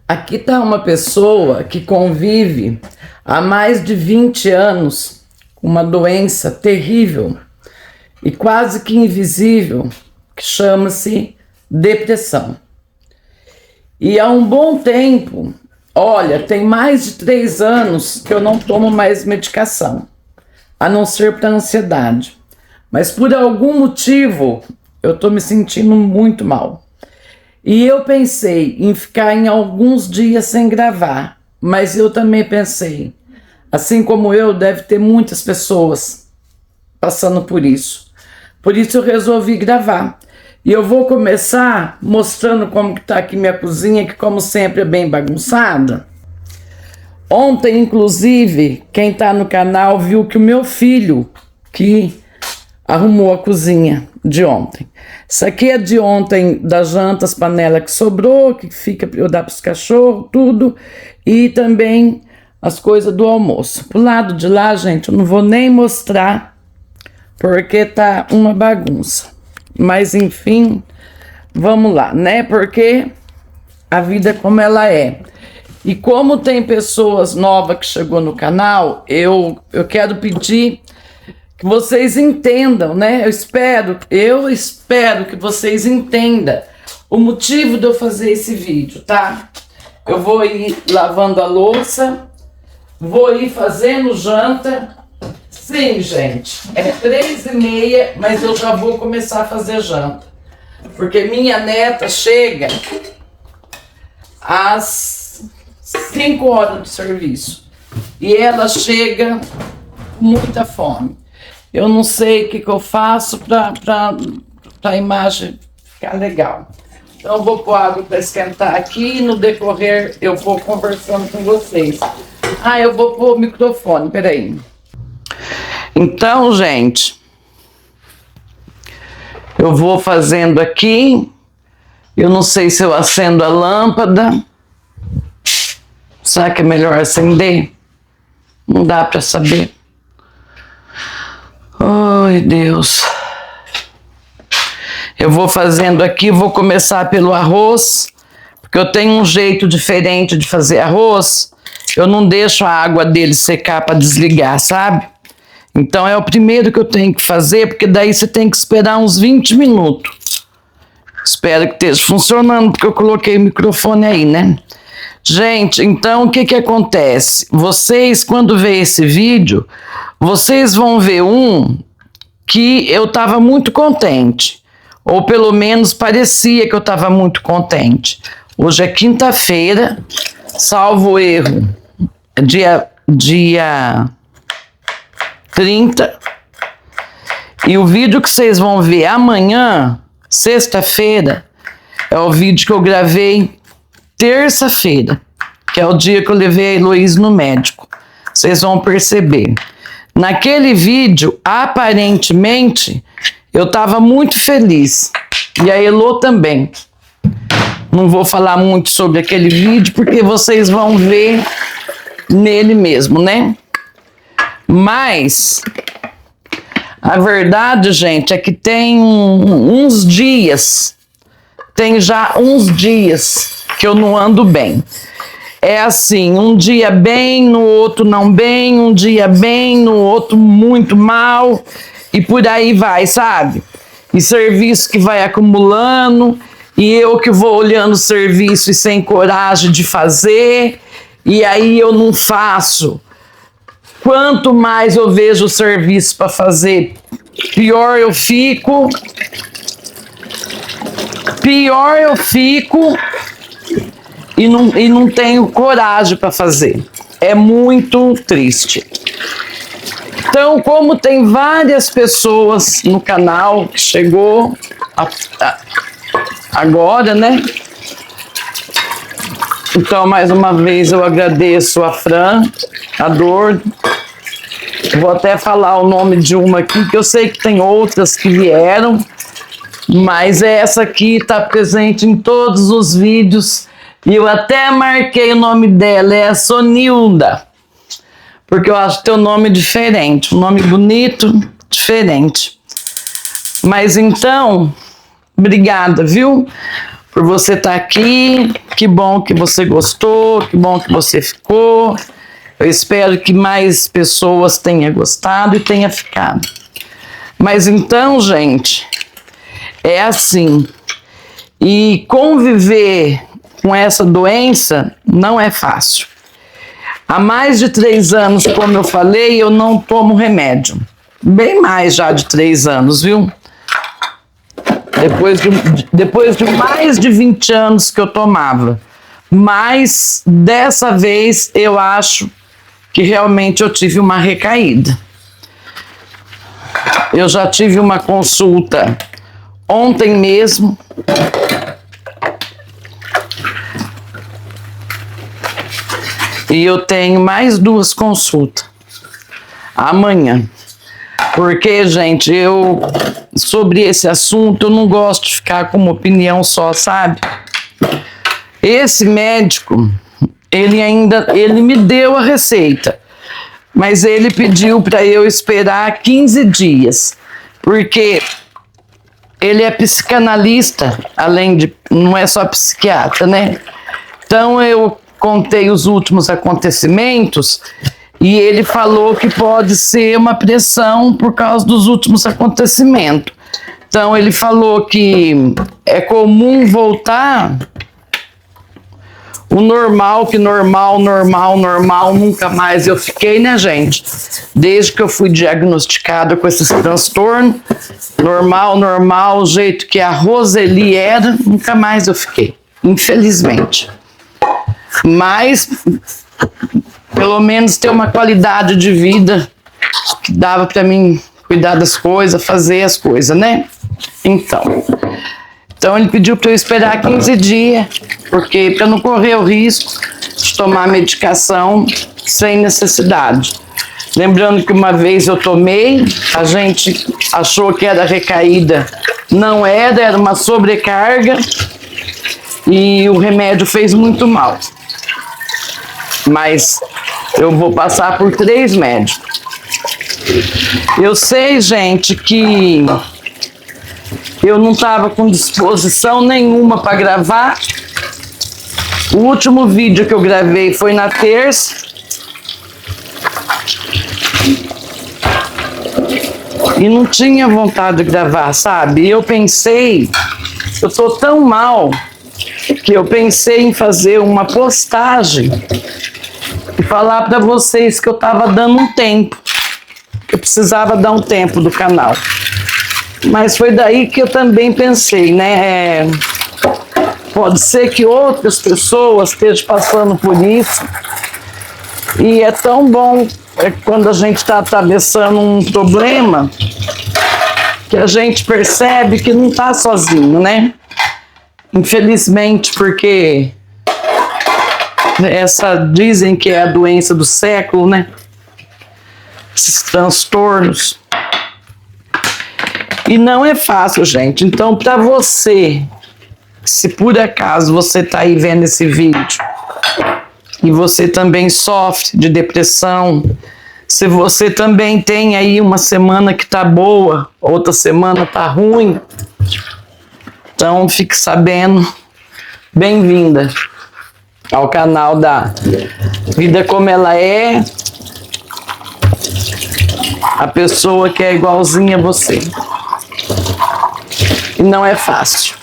Aqui está uma pessoa que convive há mais de 20 anos com uma doença terrível e quase que invisível, que chama-se depressão. E há um bom tempo, olha, tem mais de 3 anos que eu não tomo mais medicação, a não ser para ansiedade. Mas por algum motivo eu estou me sentindo muito mal. E eu pensei em ficar em alguns dias sem gravar, mas eu também pensei, assim como eu, deve ter muitas pessoas passando por isso. Por isso eu resolvi gravar. E eu vou começar mostrando como que tá aqui minha cozinha, que como sempre é bem bagunçada. Ontem, inclusive, quem tá no canal viu que o meu filho que arrumou a cozinha de ontem. Isso aqui é de ontem, da janta, as panelas que sobrou, que fica para eu dar para os cachorros, tudo. E também as coisas do almoço. Pro lado de lá, gente, eu não vou nem mostrar, porque tá uma bagunça. Mas, enfim, vamos lá, né? Porque a vida é como ela é. E como tem pessoas novas que chegou no canal, eu quero pedir que vocês entendam, né? Eu espero que vocês entendam o motivo de eu fazer esse vídeo, tá? Eu vou ir lavando a louça, vou ir fazendo janta. Sim, gente, é 3h30, mas eu já vou começar a fazer janta. Porque minha neta chega às 5 horas do serviço. E ela chega com muita fome. Eu não sei o que eu faço para a imagem ficar legal. Então eu vou pôr água para esquentar aqui e no decorrer eu vou conversando com vocês. Eu vou pôr o microfone, peraí. Então, gente, eu vou fazendo aqui. Eu não sei se eu acendo a lâmpada. Será que é melhor acender? Não dá para saber. Ai, Deus. Eu vou fazendo aqui, vou começar pelo arroz, porque eu tenho um jeito diferente de fazer arroz. Eu não deixo a água dele secar para desligar, sabe? Então é o primeiro que eu tenho que fazer, porque daí você tem que esperar uns 20 minutos. Espero que esteja funcionando, porque eu coloquei o microfone aí, né? Gente, então o que acontece? Vocês, quando vê esse vídeo, vocês vão ver um que eu estava muito contente. Ou pelo menos parecia que eu estava muito contente. Hoje é quinta-feira, salvo erro, dia 30. E o vídeo que vocês vão ver amanhã, sexta-feira, é o vídeo que eu gravei terça-feira, que é o dia que eu levei a Heloísa no médico. Vocês vão perceber. Naquele vídeo, aparentemente, eu estava muito feliz. E a Elo também. Não vou falar muito sobre aquele vídeo, porque vocês vão ver nele mesmo, né? Mas a verdade, gente, é que tem já uns dias que eu não ando bem. É assim, um dia bem, no outro não bem, um dia bem, no outro muito mal, e por aí vai, sabe? E serviço que vai acumulando, e eu que vou olhando o serviço e sem coragem de fazer, e aí eu não faço. Quanto mais eu vejo o serviço para fazer, pior eu fico. E não tenho coragem para fazer. É muito triste. Então, como tem várias pessoas no canal que chegou agora, né? Então, mais uma vez, eu agradeço a Fran, a Dor. Vou até falar o nome de uma aqui, que eu sei que tem outras que vieram, mas essa aqui está presente em todos os vídeos. E eu até marquei o nome dela, é a Sonilda, porque eu acho teu nome diferente, um nome bonito, diferente. Mas então, obrigada, viu? Por você estar aqui, Que bom que você gostou, que bom que você ficou. Eu espero que mais pessoas tenham gostado e tenham ficado. Mas então, gente, é assim. E conviver com essa doença não é fácil. Há mais de 3 anos, como eu falei, eu não tomo remédio. Bem mais já de 3 anos, viu? Depois de mais de 20 anos que eu tomava. Mas dessa vez eu acho que realmente eu tive uma recaída. Eu já tive uma consulta ontem mesmo. E eu tenho mais 2 consultas amanhã. Porque, gente, sobre esse assunto, eu não gosto de ficar com uma opinião só, sabe? Esse médico, ele me deu a receita, mas ele pediu para eu esperar 15 dias, porque ele é psicanalista, não é só psiquiatra, né? Então eu contei os últimos acontecimentos e ele falou que pode ser uma pressão por causa dos últimos acontecimentos. Então ele falou que é comum voltar o normal, que normal nunca mais eu fiquei, né, gente? Desde que eu fui diagnosticada com esses transtornos, normal, o jeito que a Roseli era, nunca mais eu fiquei, infelizmente. Mas pelo menos ter uma qualidade de vida que dava para mim cuidar das coisas, fazer as coisas, né? Então ele pediu para eu esperar 15 dias, porque para não correr o risco de tomar medicação sem necessidade. Lembrando que uma vez eu tomei, a gente achou que era recaída, não era uma sobrecarga e o remédio fez muito mal. Mas eu vou passar por 3 médicos. Eu sei, gente, que eu não estava com disposição nenhuma para gravar. O último vídeo que eu gravei foi na terça. E não tinha vontade de gravar, sabe? Eu pensei, eu tô tão mal, que eu pensei em fazer uma postagem e falar para vocês que eu estava dando um tempo. Eu precisava dar um tempo do canal. Mas foi daí que eu também pensei, né? Pode ser que outras pessoas estejam passando por isso. E é tão bom quando a gente está atravessando um problema que a gente percebe que não está sozinho, né? Infelizmente, porque dizem que é a doença do século, né? Esses transtornos. E não é fácil, gente. Então, para você, se por acaso você está aí vendo esse vídeo e você também sofre de depressão, se você também tem aí uma semana que tá boa, outra semana tá ruim, então fique sabendo, bem-vinda ao canal da Vida Como Ela É, a pessoa que é igualzinha a você. E não é fácil.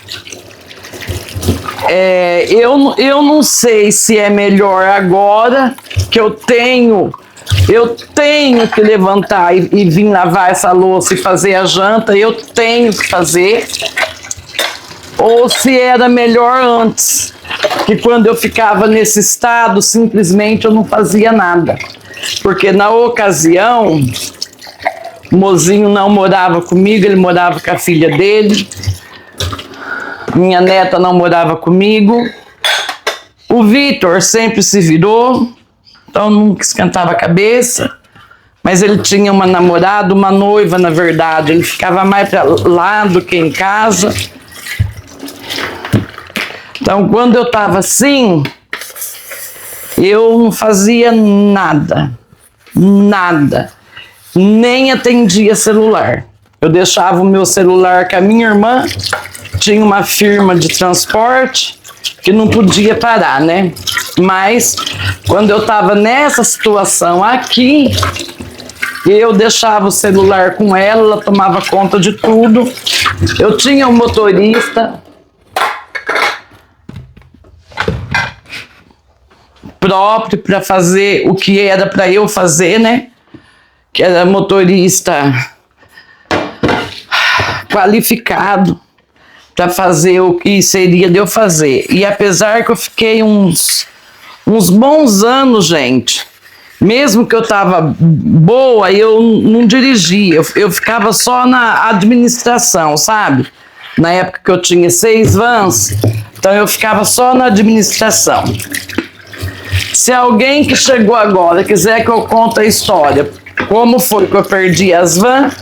Eu não sei se é melhor agora que eu tenho que levantar e vir lavar essa louça e fazer a janta, eu tenho que fazer, ou se era melhor antes, que quando eu ficava nesse estado, simplesmente eu não fazia nada. Porque na ocasião, o mozinho não morava comigo, ele morava com a filha dele, minha neta não morava comigo, o Vitor sempre se virou, então nunca esquentava a cabeça, mas ele tinha uma namorada, uma noiva, na verdade, ele ficava mais para lá do que em casa. Então, quando eu estava assim, eu não fazia nada, nem atendia celular. Eu deixava o meu celular com a minha irmã, tinha uma firma de transporte, que não podia parar, né? Mas quando eu tava nessa situação aqui, eu deixava o celular com ela, ela tomava conta de tudo. Eu tinha um motorista próprio para fazer o que era para eu fazer, né? Que era motorista qualificado para fazer o que seria de eu fazer. E apesar que eu fiquei uns bons anos, gente, mesmo que eu tava boa, eu não dirigia, eu ficava só na administração, sabe? Na época que eu tinha 6 vans, então eu ficava só na administração. Se alguém que chegou agora quiser que eu conte a história, como foi que eu perdi as vans,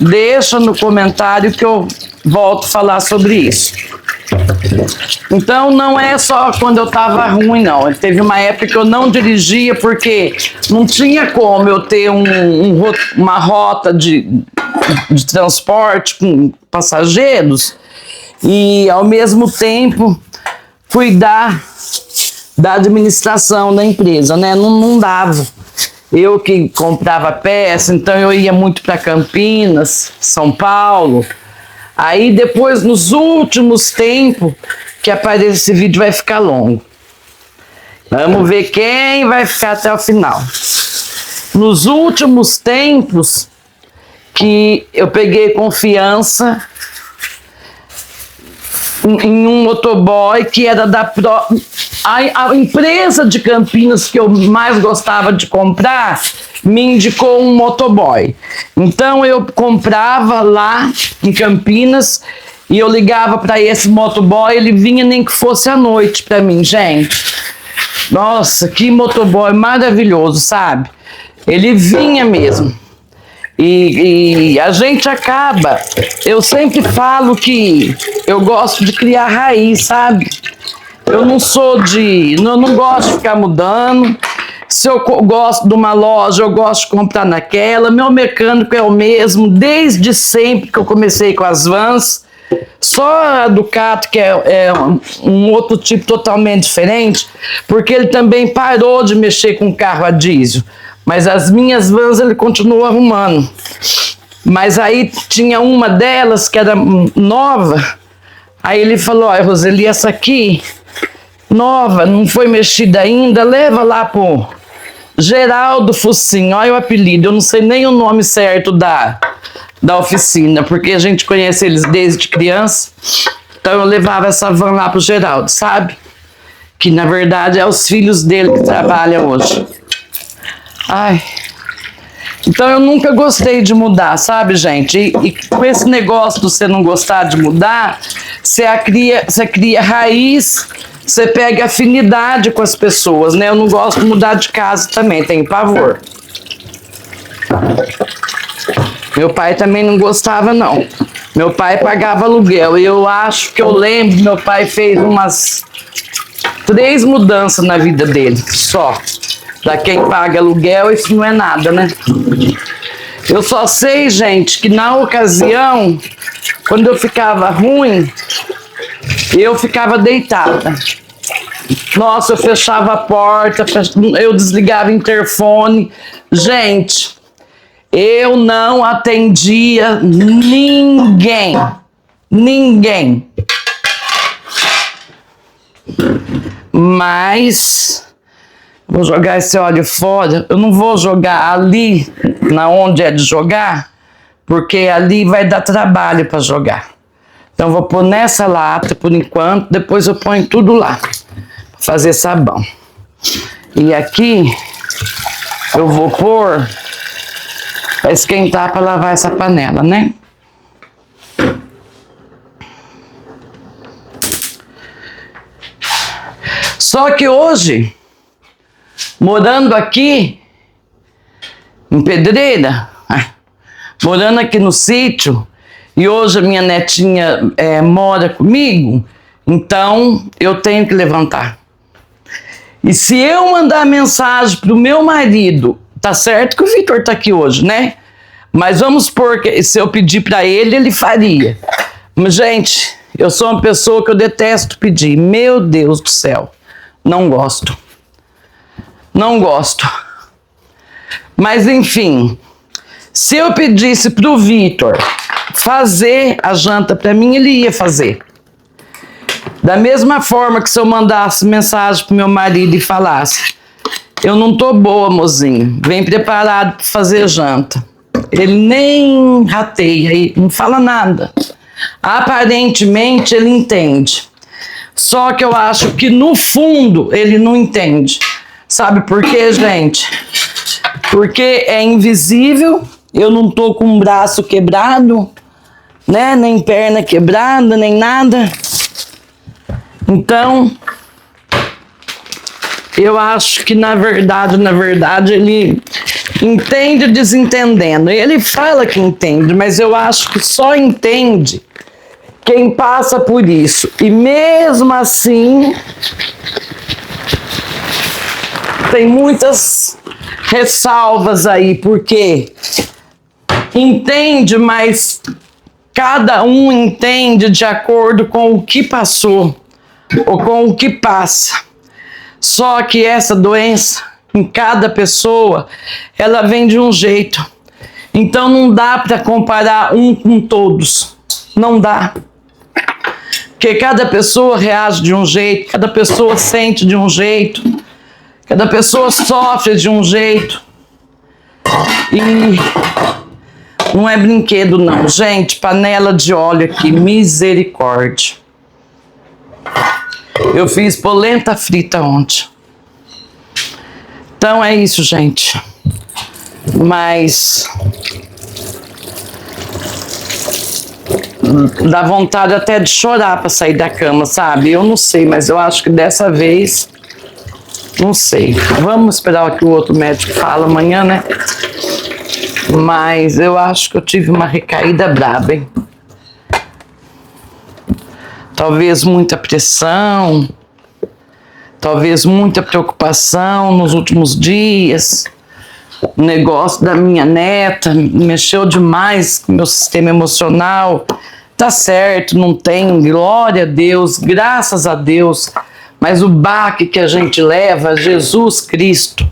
deixa no comentário que eu volto a falar sobre isso. Então não é só quando eu tava ruim, não. Teve uma época que eu não dirigia porque não tinha como eu ter uma rota de transporte com passageiros e ao mesmo tempo cuidar da administração da empresa, né? Não dava. Eu que comprava peça, então eu ia muito para Campinas, São Paulo. Aí depois, nos últimos tempos, que aparece esse vídeo vai ficar longo. Vamos ver quem vai ficar até o final. Nos últimos tempos que eu peguei confiança em um motoboy que era a empresa de Campinas que eu mais gostava de comprar me indicou um motoboy. Então eu comprava lá em Campinas e eu ligava para esse motoboy, ele vinha nem que fosse à noite para mim, gente. Nossa, que motoboy maravilhoso, sabe? Ele vinha mesmo. E a gente acaba, eu sempre falo que eu gosto de criar raiz, sabe? Eu não não gosto de ficar mudando. Se eu gosto de uma loja, eu gosto de comprar naquela. Meu mecânico é o mesmo, desde sempre que eu comecei com as vans. Só a Ducato, que é um outro tipo totalmente diferente, porque ele também parou de mexer com carro a diesel. Mas as minhas vans ele continua arrumando. Mas aí tinha uma delas que era nova. Aí ele falou: olha, Roseli, essa aqui, nova, não foi mexida ainda, leva lá pro Geraldo Focinho. Olha o apelido, eu não sei nem o nome certo da oficina, porque a gente conhece eles desde criança. Então eu levava essa van lá pro Geraldo, sabe? Que na verdade é os filhos dele que trabalham hoje. Ai, então eu nunca gostei de mudar, sabe, gente? E com esse negócio de você não gostar de mudar, você cria raiz, você pega afinidade com as pessoas, né? Eu não gosto de mudar de casa também, tenho pavor. Meu pai também não gostava, não. Meu pai pagava aluguel e eu acho que eu lembro, meu pai fez umas 3 mudanças na vida dele, só. Pra quem paga aluguel, isso não é nada, né? Eu só sei, gente, que na ocasião, quando eu ficava ruim, eu ficava deitada. Nossa, eu fechava a porta, eu desligava o interfone. Gente, eu não atendia ninguém. Ninguém. Mas vou jogar esse óleo fora. Eu não vou jogar ali, na onde é de jogar, porque ali vai dar trabalho para jogar. Então vou pôr nessa lata por enquanto, depois eu ponho tudo lá, pra fazer sabão. E aqui eu vou pôr para esquentar, para lavar essa panela, né? Só que hoje, morando aqui em Pedreira, morando aqui no sítio, e hoje a minha netinha mora comigo, então eu tenho que levantar. E se eu mandar mensagem pro meu marido, tá certo que o Vitor tá aqui hoje, né? Mas vamos supor que se eu pedir para ele, ele faria. Mas, gente, Eu sou uma pessoa que eu detesto pedir. Meu Deus do céu. Não gosto. Não gosto. Mas enfim, se eu pedisse pro Vitor fazer a janta para mim, ele ia fazer. Da mesma forma que se eu mandasse mensagem pro meu marido e falasse: eu não tô boa, mozinho, vem preparado para fazer janta. Ele nem rateia, não fala nada. Aparentemente ele entende. Só que eu acho que no fundo ele não entende. Sabe por quê, gente? Porque é invisível, eu não tô com um braço quebrado, né? Nem perna quebrada, nem nada. Então, eu acho que na verdade, ele entende desentendendo. Ele fala que entende, mas eu acho que só entende quem passa por isso. E mesmo assim, tem muitas ressalvas aí, porque entende, mas cada um entende de acordo com o que passou ou com o que passa. Só que essa doença, em cada pessoa, ela vem de um jeito. Então não dá para comparar um com todos. Não dá. Porque cada pessoa reage de um jeito, cada pessoa sente de um jeito, cada pessoa sofre de um jeito. E não é brinquedo não, gente. Panela de óleo aqui, misericórdia. Eu fiz polenta frita ontem. Então é isso, gente. Mas dá vontade até de chorar para sair da cama, sabe? Eu não sei, mas eu acho que dessa vez, não sei. Vamos esperar o que o outro médico fala amanhã, né? Mas eu acho que eu tive uma recaída braba, hein? Talvez muita pressão, talvez muita preocupação nos últimos dias. O negócio da minha neta mexeu demais com o meu sistema emocional. Tá certo, não tem, glória a Deus, graças a Deus. Mas o baque que a gente leva, Jesus Cristo,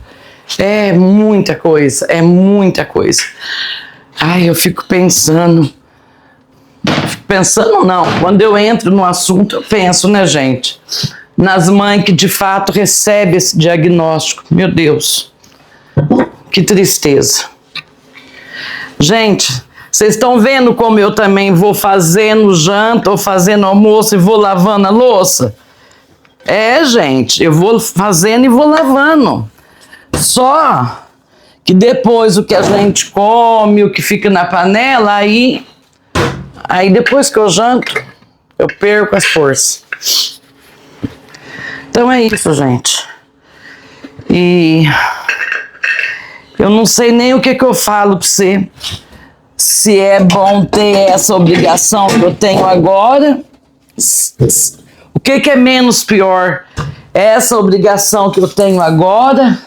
é muita coisa, é muita coisa. Ai, eu fico pensando não, quando eu entro no assunto eu penso, né, gente, nas mães que de fato recebem esse diagnóstico. Meu Deus, que tristeza. Gente, vocês estão vendo como eu também vou fazendo janta ou fazendo almoço e vou lavando a louça? É, gente, eu vou fazendo e vou lavando. Só que depois o que a gente come, o que fica na panela, aí depois que eu janto, eu perco as forças. Então é isso, gente. E eu não sei nem o que eu falo pra você. Se é bom ter essa obrigação que eu tenho agora. O que é menos pior? Essa obrigação que eu tenho agora?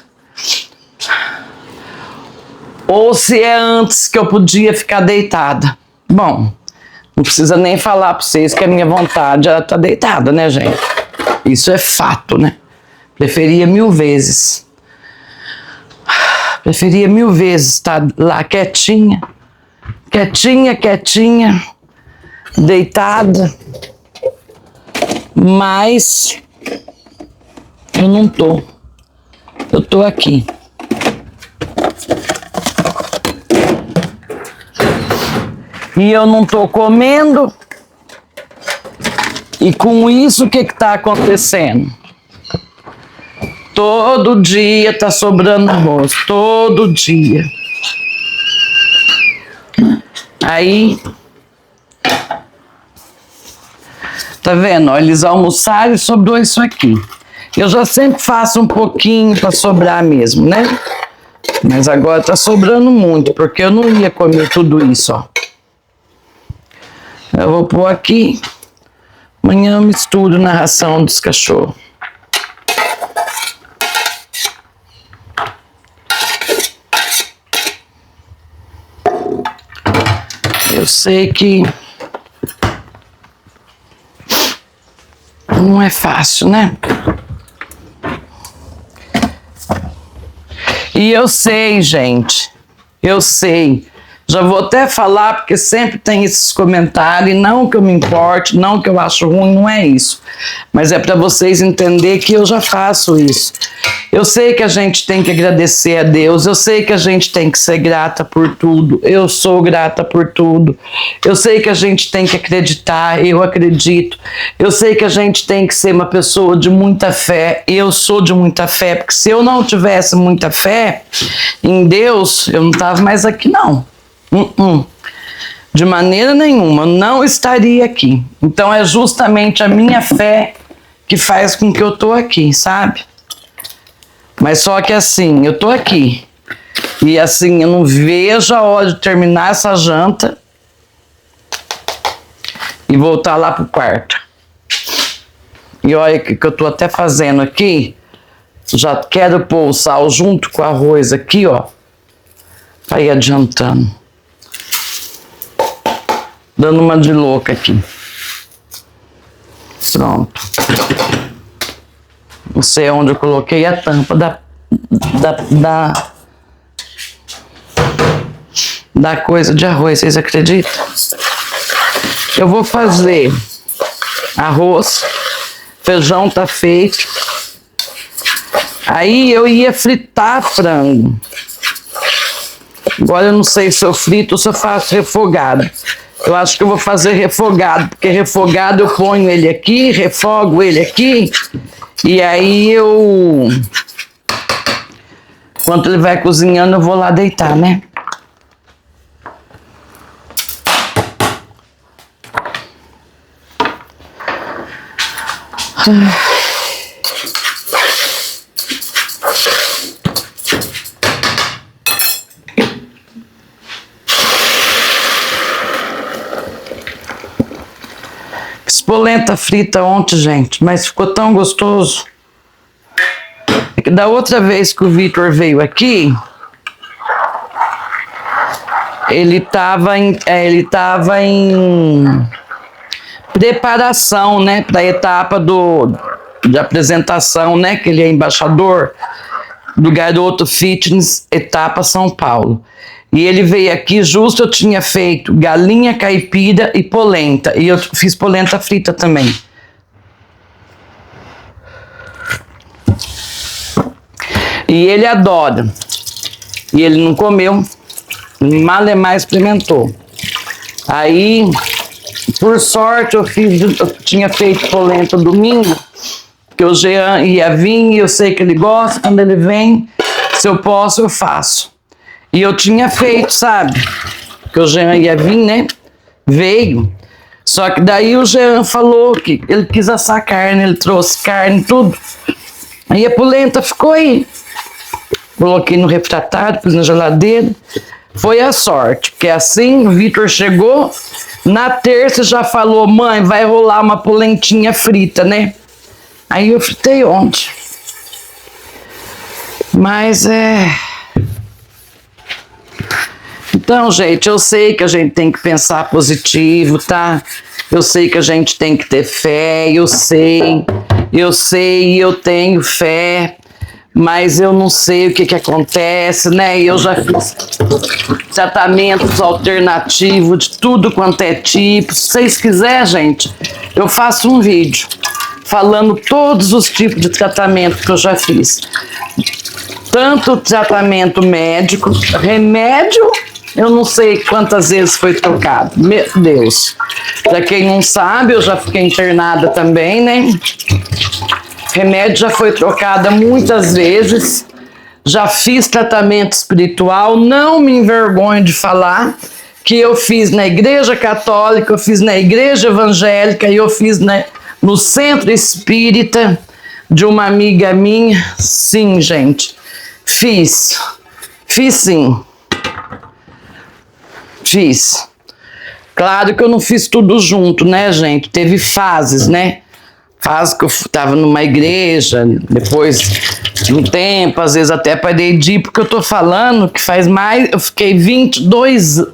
Ou se é antes que eu podia ficar deitada? Bom, não precisa nem falar para vocês que a minha vontade era estar deitada, né, gente? Isso é fato, né? Preferia mil vezes. Preferia mil vezes estar lá quietinha, deitada. Mas eu não tô. Eu tô aqui. E eu não tô comendo. E com isso, o que tá acontecendo? Todo dia tá sobrando arroz. Todo dia. Aí, tá vendo? Ó, eles almoçaram e sobrou isso aqui. Eu já sempre faço um pouquinho para sobrar mesmo, né? Mas agora tá sobrando muito, porque eu não ia comer tudo isso, ó. Eu vou pôr aqui. Amanhã eu misturo na ração dos cachorros. Eu sei que não é fácil, né? E eu sei, gente, eu sei. Já vou até falar, porque sempre tem esses comentários, não que eu me importe, não que eu acho ruim, não é isso. Mas é para vocês entenderem que eu já faço isso. Eu sei que a gente tem que agradecer a Deus, eu sei que a gente tem que ser grata por tudo, eu sou grata por tudo. Eu sei que a gente tem que acreditar, eu acredito. Eu sei que a gente tem que ser uma pessoa de muita fé, eu sou de muita fé, porque se eu não tivesse muita fé em Deus, eu não estava mais aqui não. De maneira nenhuma, eu não estaria aqui. Então é justamente a minha fé que faz com que eu tô aqui, sabe? Mas só que assim, eu tô aqui e assim, eu não vejo a hora de terminar essa janta e voltar lá pro quarto. E olha o que eu tô até fazendo aqui, já quero pôr o sal junto com o arroz aqui, ó, pra ir adiantando. Dando uma de louca aqui. Pronto. Não sei onde eu coloquei a tampa da coisa de arroz, vocês acreditam? Eu vou fazer arroz, feijão tá feito. Aí eu ia fritar frango. Agora eu não sei se eu frito ou se eu faço refogado. Eu acho que eu vou fazer refogado, porque refogado eu ponho ele aqui, refogo ele aqui, e aí eu, enquanto ele vai cozinhando, eu vou lá deitar, né? Polenta frita ontem, gente, mas ficou tão gostoso. É que da outra vez que o Vitor veio aqui, ele tava em preparação, né, para a etapa de apresentação, né, que ele é embaixador do Garoto Fitness, etapa São Paulo. E ele veio aqui, justo eu tinha feito galinha caipira e polenta. E eu fiz polenta frita também. E ele adora. E ele não comeu, malemar experimentou. Aí, por sorte, eu tinha feito polenta domingo, que o Jean ia vir, e eu sei que ele gosta, quando ele vem, se eu posso, eu faço. E eu tinha feito, sabe? Que o Jean ia vir, né? Veio. Só que daí o Jean falou que ele quis assar carne, ele trouxe carne e tudo. Aí a polenta ficou aí. Coloquei no refratário, pus na geladeira. Foi a sorte, porque assim o Vitor chegou, na terça já falou, mãe, vai rolar uma polentinha frita, né? Aí eu fritei ontem. Mas Então, gente, eu sei que a gente tem que pensar positivo, tá? Eu sei que a gente tem que ter fé, eu sei, eu tenho fé, mas eu não sei o que acontece, né? Eu já fiz tratamentos alternativos de tudo quanto é tipo. Se vocês quiserem, gente, eu faço um vídeo falando todos os tipos de tratamento que eu já fiz. Tanto tratamento médico, remédio, eu não sei quantas vezes foi trocado. Meu Deus. Pra quem não sabe, eu já fiquei internada também, né? Remédio já foi trocada muitas vezes. Já fiz tratamento espiritual. Não me envergonho de falar que eu fiz na igreja católica, eu fiz na igreja evangélica e eu fiz no centro espírita de uma amiga minha. Sim, gente. Fiz sim. Fiz. Claro que eu não fiz tudo junto, né, gente? Teve fases, né? Fase que eu estava numa igreja, depois de um tempo, às vezes até parei de ir, porque eu tô falando que eu fiquei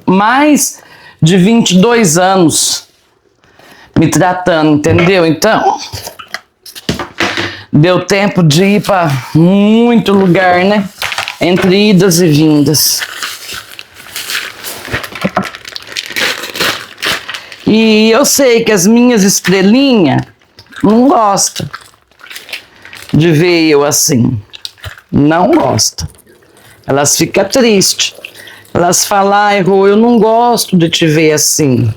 mais de 22 anos me tratando, entendeu? Então, Deu tempo de ir para muito lugar, né? Entre idas e vindas. E eu sei que as minhas estrelinhas não gostam de ver eu assim. Não gostam. Elas ficam tristes. Elas falam, ai, Rô, eu não gosto de te ver assim.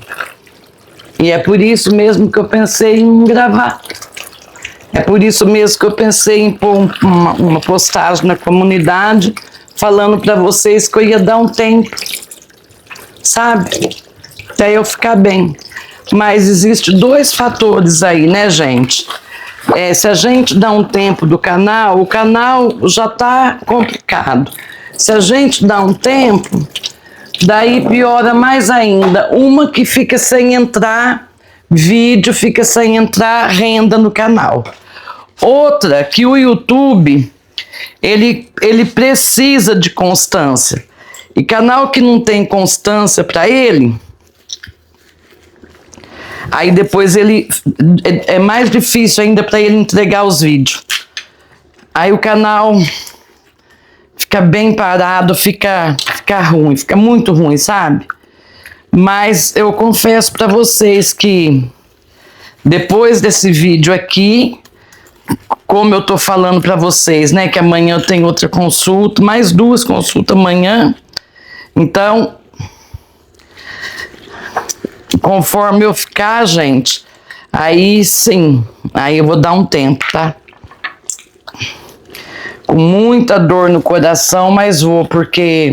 E é por isso mesmo que eu pensei em gravar. É por isso mesmo que eu pensei em pôr uma postagem na comunidade falando para vocês que eu ia dar um tempo, sabe? Até eu ficar bem. Mas existem dois fatores aí, né, gente? Se a gente dá um tempo do canal, o canal já tá complicado. Se a gente dá um tempo, daí piora mais ainda. Uma que fica sem entrar vídeo, fica sem entrar renda no canal. Outra que o YouTube, ele precisa de constância. E canal que não tem constância para ele, aí depois é mais difícil ainda para ele entregar os vídeos. Aí o canal fica bem parado, fica ruim, fica muito ruim, sabe? Mas eu confesso para vocês que depois desse vídeo aqui, como eu tô falando para vocês, né, que amanhã eu tenho outra consulta, mais 2 consultas amanhã. Então, conforme eu ficar, gente, aí sim, aí eu vou dar um tempo, tá? Com muita dor no coração, mas vou, porque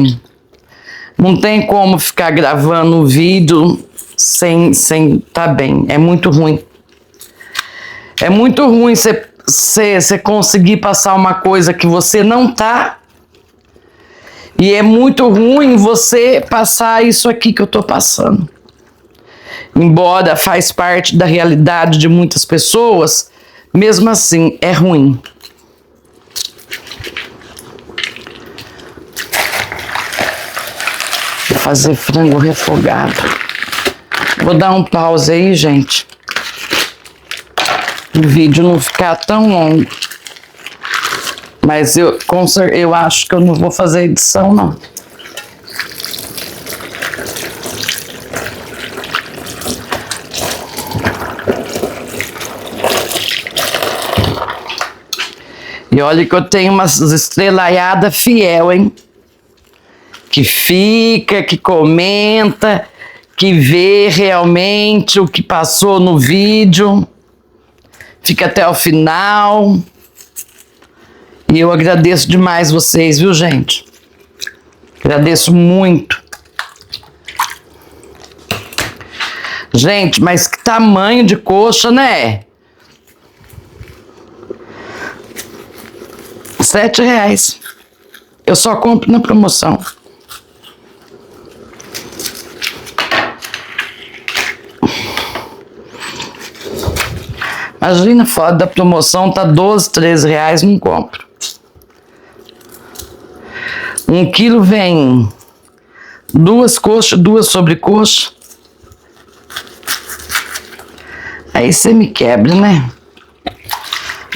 não tem como ficar gravando o vídeo sem tá bem. É muito ruim. É muito ruim você conseguir passar uma coisa que você não tá. E é muito ruim você passar isso aqui que eu tô passando. Embora faz parte da realidade de muitas pessoas, mesmo assim é ruim. Vou fazer frango refogado. Vou dar um pause aí, gente. O vídeo não ficar tão longo. Mas eu acho que eu não vou fazer edição, não. E olha que eu tenho umas estrelaiadas fiel, hein? Que fica, que comenta, que vê realmente o que passou no vídeo. Fica até o final. E eu agradeço demais vocês, viu, gente? Agradeço muito. Gente, mas que tamanho de coxa, né? R$7. Eu só compro na promoção. Imagina, fora da promoção, tá R$12, R$13, não compro. 1 quilo vem 2 coxas, 2 sobrecoxas. Aí você me quebra, né?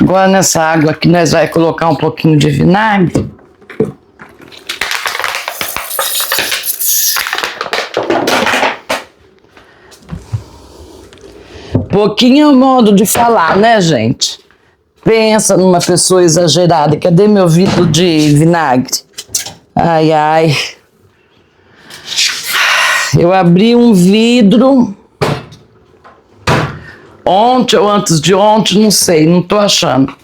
Agora nessa água aqui nós vamos colocar um pouquinho de vinagre. Pouquinho é o modo de falar, né, gente? Pensa numa pessoa exagerada. Cadê meu vidro de vinagre? Ai, ai. Eu abri um vidro ontem ou antes de ontem, não sei, não tô achando.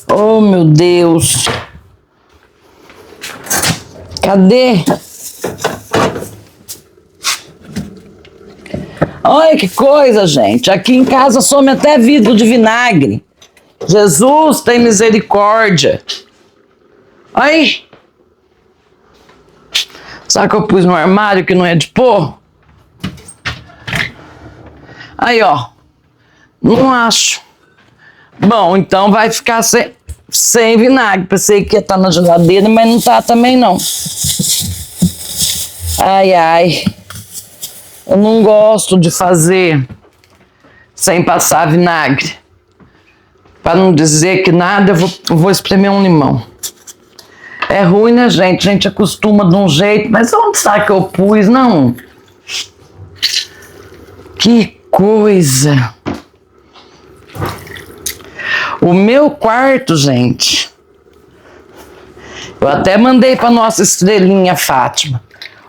Oh, meu Deus. Cadê? Olha que coisa, gente. Aqui em casa some até vidro de vinagre. Jesus tem misericórdia. Aí. Sabe que eu pus no armário que não é de pôr? Aí, ó. Não acho. Bom, então vai ficar sem vinagre. Pensei que ia estar na geladeira, mas não tá também não. Ai, ai. Eu não gosto de fazer sem passar vinagre. Para não dizer que nada, eu vou espremer um limão. É ruim, né, gente? A gente acostuma de um jeito, mas onde está que eu pus? Não. Que coisa. O meu quarto, gente, eu até mandei para nossa estrelinha Fátima.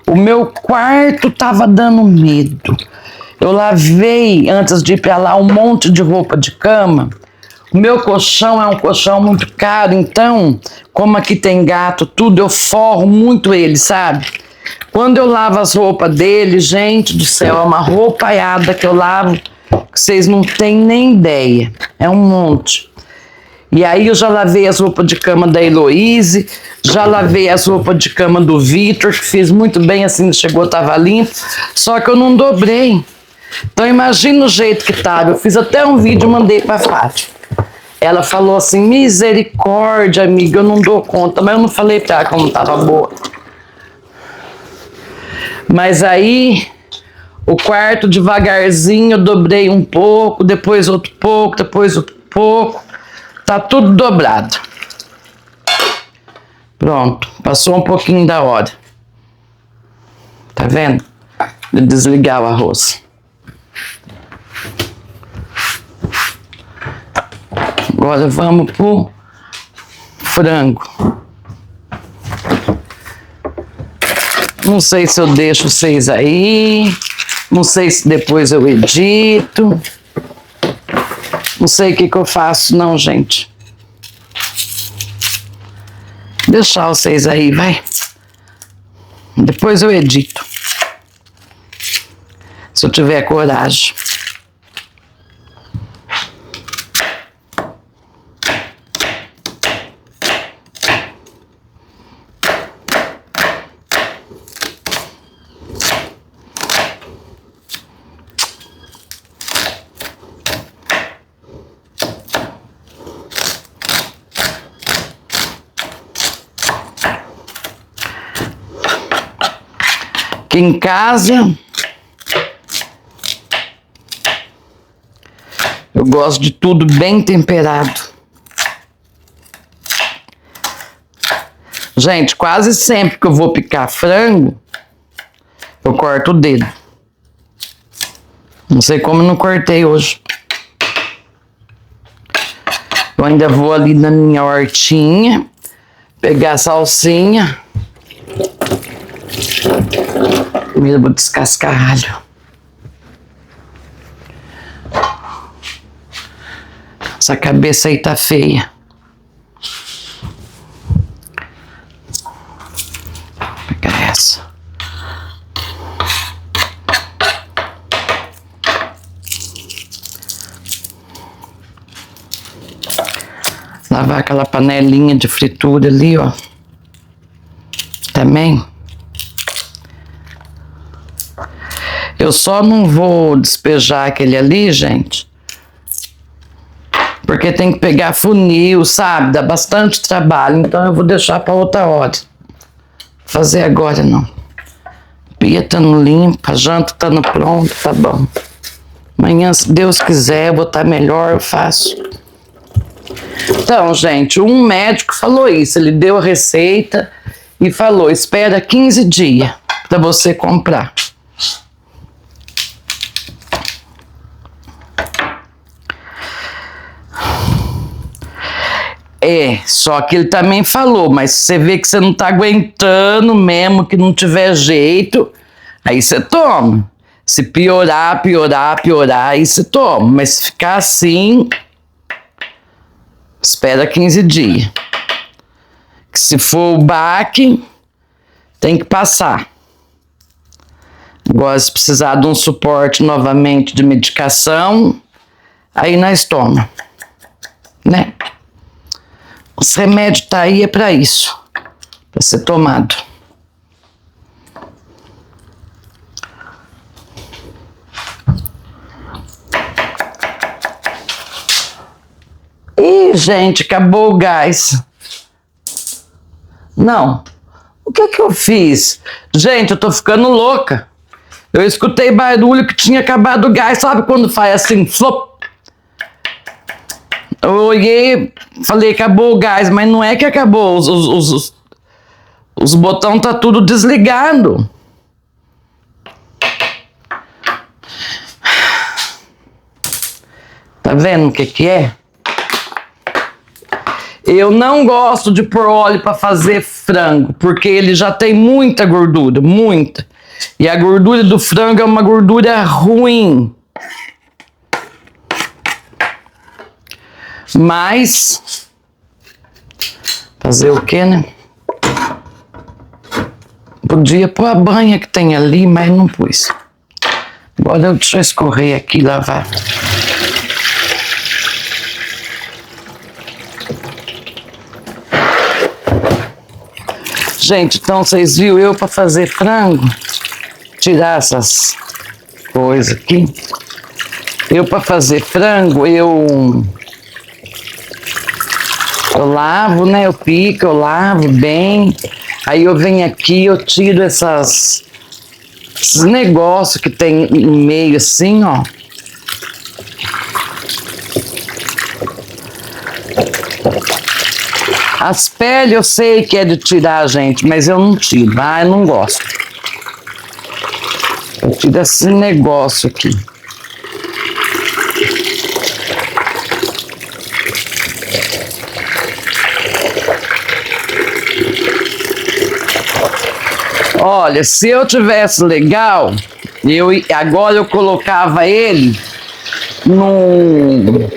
O meu quarto tava dando medo. Eu lavei, antes de ir para lá, um monte de roupa de cama. O meu colchão é um colchão muito caro, então, como aqui tem gato, tudo, eu forro muito ele, sabe? Quando eu lavo as roupas dele, gente do céu, é uma roupaiada que eu lavo, que vocês não têm nem ideia. É um monte. E aí eu já lavei as roupas de cama da Heloíse, já lavei as roupas de cama do Vitor, que fiz muito bem, assim, chegou, tava limpo, só que eu não dobrei. Então imagina o jeito que tava. Eu fiz até um vídeo e mandei pra Fátima. Ela falou assim, misericórdia, amiga, eu não dou conta, mas eu não falei pra ela como tava boa. Mas aí, o quarto devagarzinho, eu dobrei um pouco, depois outro pouco, depois outro pouco. Tá tudo dobrado. Pronto, passou um pouquinho da hora. Tá vendo? De desligar o arroz. Agora vamos pro frango. Não sei se eu deixo vocês aí. Não sei se depois eu edito. Não sei o que eu faço não, gente. Deixar vocês aí, vai. Depois eu edito. Se eu tiver coragem. Aqui em casa, eu gosto de tudo bem temperado. Gente, quase sempre que eu vou picar frango, eu corto o dedo. Não sei como eu não cortei hoje. Eu ainda vou ali na minha hortinha, pegar a salsinha. Primeiro eu vou descascar alho. Essa cabeça aí tá feia. Vou pegar essa. Lavar aquela panelinha de fritura ali, ó. Também. Eu só não vou despejar aquele ali, gente, porque tem que pegar funil, sabe? Dá bastante trabalho, então eu vou deixar para outra hora. Fazer agora não. A pia estando limpa, a janta estando pronta, tá bom. Amanhã, se Deus quiser, eu vou estar melhor, eu faço. Então, gente, um médico falou isso, ele deu a receita e falou, espera 15 dias para você comprar. É, só que ele também falou, mas se você vê que você não tá aguentando mesmo, que não tiver jeito, aí você toma. Se piorar, aí você toma. Mas se ficar assim, espera 15 dias. Que se for o baque, tem que passar. Agora, se precisar de um suporte novamente de medicação, aí nós toma, né? Os remédios tá aí é para isso, para ser tomado. Ih, gente, acabou o gás. Não. O que que eu fiz? Gente, eu tô ficando louca. Eu escutei barulho que tinha acabado o gás. Sabe quando faz assim, flop? Eu olhei, falei, acabou o gás, mas não é que acabou. Os botões tá tudo desligado. Tá vendo o que é? Eu não gosto de pôr óleo para fazer frango, porque ele já tem muita gordura, muita. E a gordura do frango é uma gordura ruim. Mas fazer o que, né? Podia pôr a banha que tem ali, mas não pus. Agora deixa eu escorrer aqui e lavar. Gente, então vocês viram eu para fazer frango? Tirar essas coisas aqui. Eu para fazer frango, eu lavo, né? Eu pico, eu lavo bem. Aí eu venho aqui, eu tiro esses negócios que tem no meio assim, ó. As peles eu sei que é de tirar, gente, mas eu não tiro. Ah, eu não gosto. Eu tiro esse negócio aqui. Olha, se eu tivesse legal, agora eu colocava ele num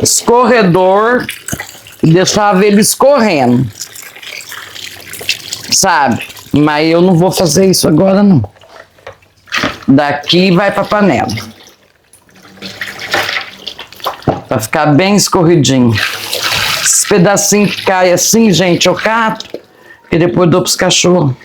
escorredor e deixava ele escorrendo, sabe? Mas eu não vou fazer isso agora, não. Daqui vai pra panela. Pra ficar bem escorridinho. Esses pedacinhos que caem assim, gente, eu cato e depois dou pros cachorros.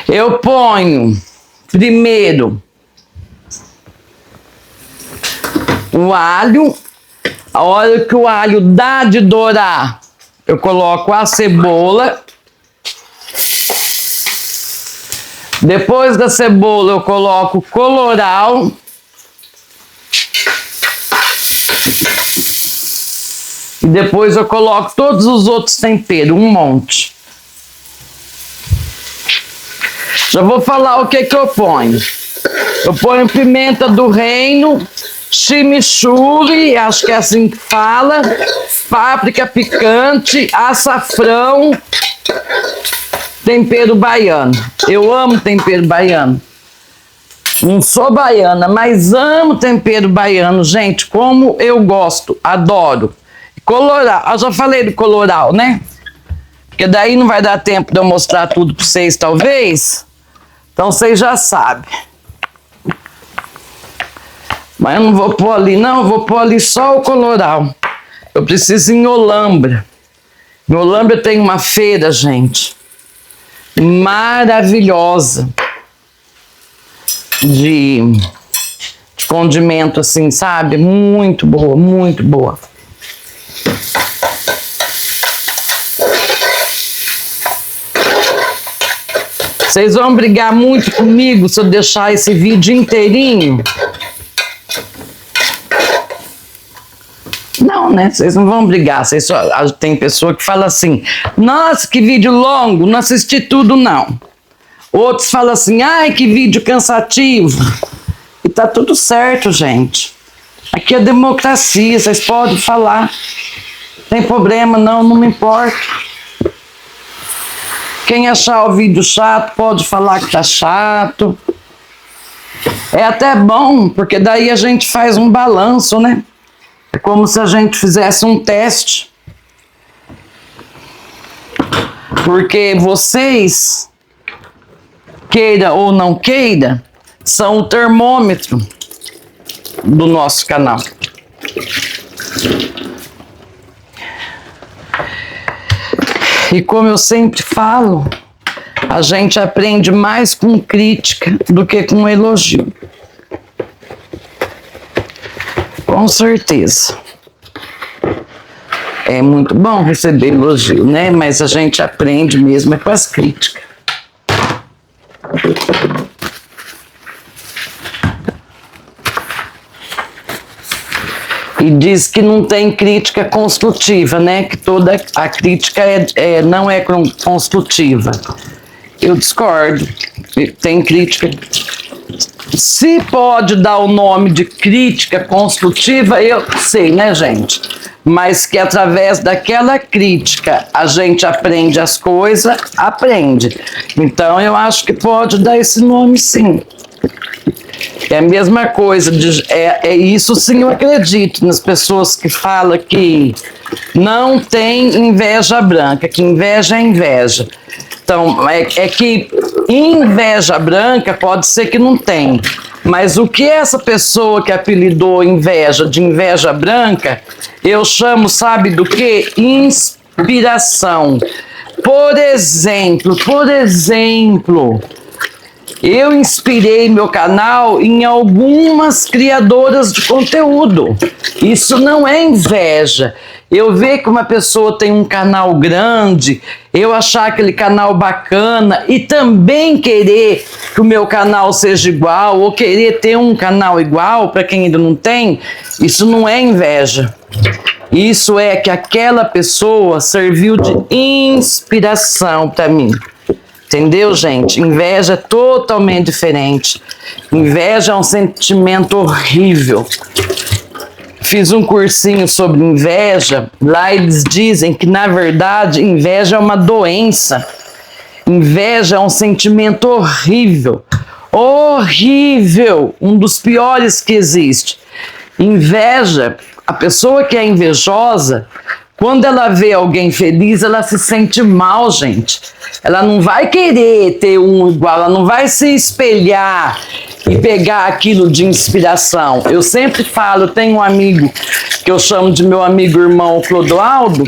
Eu ponho primeiro o alho. A hora que o alho dá de dourar, eu coloco a cebola. Depois da cebola, eu coloco o colorau. E depois eu coloco todos os outros temperos, um monte. Já vou falar o que eu ponho. Eu ponho pimenta do reino, chimichurri, acho que é assim que fala, páprica picante, açafrão, tempero baiano. Eu amo tempero baiano. Não sou baiana, mas amo tempero baiano, gente, como eu gosto, adoro. Colorau, eu já falei do colorau, né? Porque daí não vai dar tempo de eu mostrar tudo para vocês, talvez. Então vocês já sabem. Mas eu não vou pôr ali, não. Eu vou pôr ali só o colorau. Eu preciso ir em Olambra. Em Olambra tem uma feira, gente, maravilhosa. De condimento, assim, sabe? Muito boa, muito boa. Vocês vão brigar muito comigo se eu deixar esse vídeo inteirinho? Não, né? Vocês não vão brigar. Tem pessoa que fala assim, nossa, que vídeo longo, não assisti tudo, não. Outros falam assim, ai, que vídeo cansativo. E tá tudo certo, gente. Aqui é democracia, vocês podem falar. Não tem problema, não me importa. Quem achar o vídeo chato, pode falar que tá chato. É até bom, porque daí a gente faz um balanço, né? É como se a gente fizesse um teste. Porque vocês, queira ou não queira, são o termômetro do nosso canal. E como eu sempre falo, a gente aprende mais com crítica do que com elogio. Com certeza. É muito bom receber elogio, né? Mas a gente aprende mesmo é com as críticas. E diz que não tem crítica construtiva, né? Que toda a crítica não é construtiva. Eu discordo. Tem crítica. Se pode dar o nome de crítica construtiva, eu sei, né, gente? Mas que através daquela crítica a gente aprende as coisas, aprende. Então eu acho que pode dar esse nome, sim. É a mesma coisa, isso sim eu acredito nas pessoas que falam que não tem inveja branca, que inveja é inveja. Então, é que inveja branca pode ser que não tem, mas o que essa pessoa que apelidou inveja de inveja branca, eu chamo, sabe do que? Inspiração. Por exemplo, eu inspirei meu canal em algumas criadoras de conteúdo. Isso não é inveja. Eu ver que uma pessoa tem um canal grande, eu achar aquele canal bacana e também querer que o meu canal seja igual ou querer ter um canal igual para quem ainda não tem, isso não é inveja. Isso é que aquela pessoa serviu de inspiração para mim. Entendeu, gente? Inveja é totalmente diferente. Inveja é um sentimento horrível. Fiz um cursinho sobre inveja. Lá eles dizem que, na verdade, inveja é uma doença. Inveja é um sentimento horrível. Horrível! Um dos piores que existe. Inveja, a pessoa que é invejosa, quando ela vê alguém feliz, ela se sente mal, gente. Ela não vai querer ter um igual, ela não vai se espelhar e pegar aquilo de inspiração. Eu sempre falo, eu tenho um amigo que eu chamo de meu amigo irmão Clodoaldo,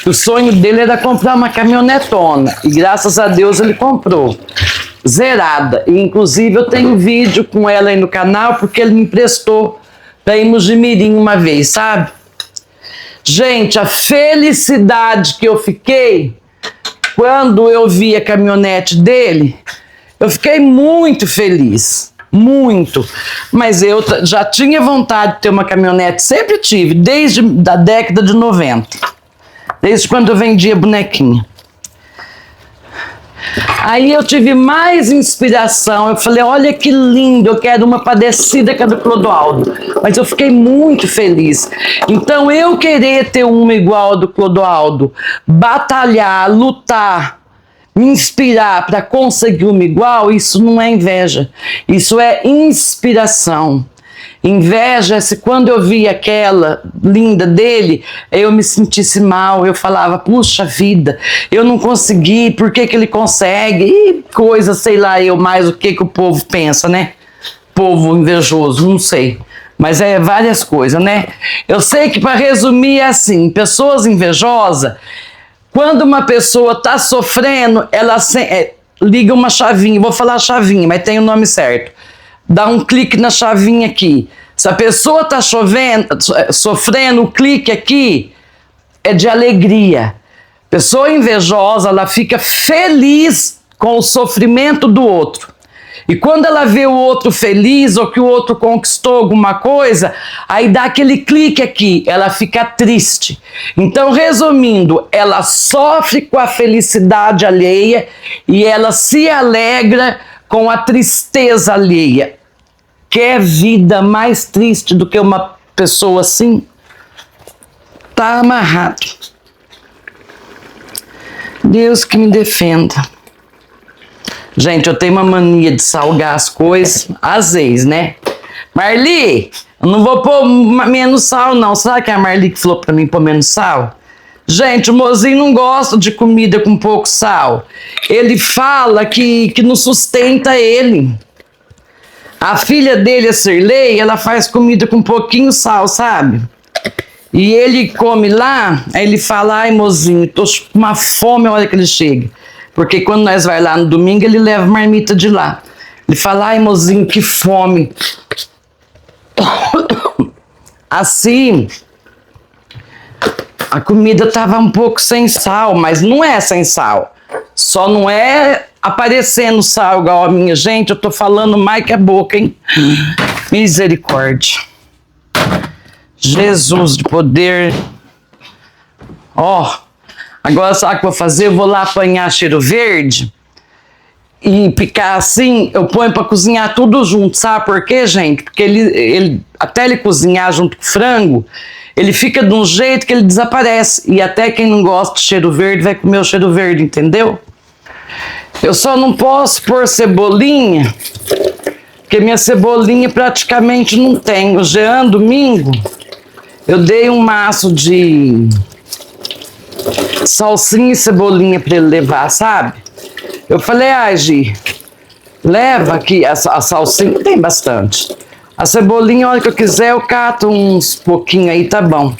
que o sonho dele era comprar uma caminhonetona. E graças a Deus ele comprou. Zerada. E inclusive eu tenho vídeo com ela aí no canal, porque ele me emprestou para ir no Jimirim uma vez, sabe? Gente, a felicidade que eu fiquei quando eu vi a caminhonete dele, eu fiquei muito feliz, muito. Mas eu já tinha vontade de ter uma caminhonete, sempre tive, desde a década de 90, desde quando eu vendia bonequinha. Aí eu tive mais inspiração, eu falei, olha que lindo, eu quero uma parecida com a do Clodoaldo. Mas eu fiquei muito feliz. Então eu querer ter uma igual a do Clodoaldo, batalhar, lutar, me inspirar para conseguir uma igual, isso não é inveja, isso é inspiração. Inveja, se quando eu vi aquela linda dele, eu me sentisse mal, eu falava, puxa vida, eu não consegui, por que que ele consegue? E coisa, sei lá, mais o que o povo pensa, né? Povo invejoso, não sei. Mas é várias coisas, né? Eu sei que, para resumir, é assim, pessoas invejosas, quando uma pessoa está sofrendo, ela liga uma chavinha, vou falar chavinha, mas tem o nome certo. Dá um clique na chavinha aqui. Se a pessoa está sofrendo, o clique aqui é de alegria. Pessoa invejosa, ela fica feliz com o sofrimento do outro. E quando ela vê o outro feliz ou que o outro conquistou alguma coisa, aí dá aquele clique aqui, ela fica triste. Então, resumindo, ela sofre com a felicidade alheia e ela se alegra com a tristeza alheia. Quer vida mais triste do que uma pessoa assim? Tá amarrado. Deus que me defenda. Gente, eu tenho uma mania de salgar as coisas, às vezes, né? Marli, eu não vou pôr menos sal, não. Será que é a Marli que falou pra mim pôr menos sal? Gente, o mozinho não gosta de comida com pouco sal. Ele fala que não sustenta ele. A filha dele, a Cirlei, ela faz comida com pouquinho sal, sabe? E ele come lá, aí ele fala, ai mozinho, tô com uma fome a hora que ele chega. Porque quando nós vai lá no domingo, ele leva marmita de lá. Ele fala, ai mozinho, que fome. Assim, a comida tava um pouco sem sal, mas não é sem sal. Só não é aparecendo sal igual a minha. Gente, eu tô falando mais que a boca, hein? Misericórdia. Jesus de poder. Ó, agora sabe o que eu vou fazer? Eu vou lá apanhar cheiro verde e picar assim, eu ponho pra cozinhar tudo junto, sabe por quê, gente? Porque ele até ele cozinhar junto com o frango, ele fica de um jeito que ele desaparece. E até quem não gosta de cheiro verde vai comer o cheiro verde, entendeu? Eu só não posso pôr cebolinha, porque minha cebolinha praticamente não tem. O Jean, domingo, eu dei um maço de salsinha e cebolinha pra ele levar, sabe? Eu falei, Gi, leva aqui a salsinha, tem bastante. A cebolinha, a hora que eu quiser, eu cato uns pouquinho aí, tá bom.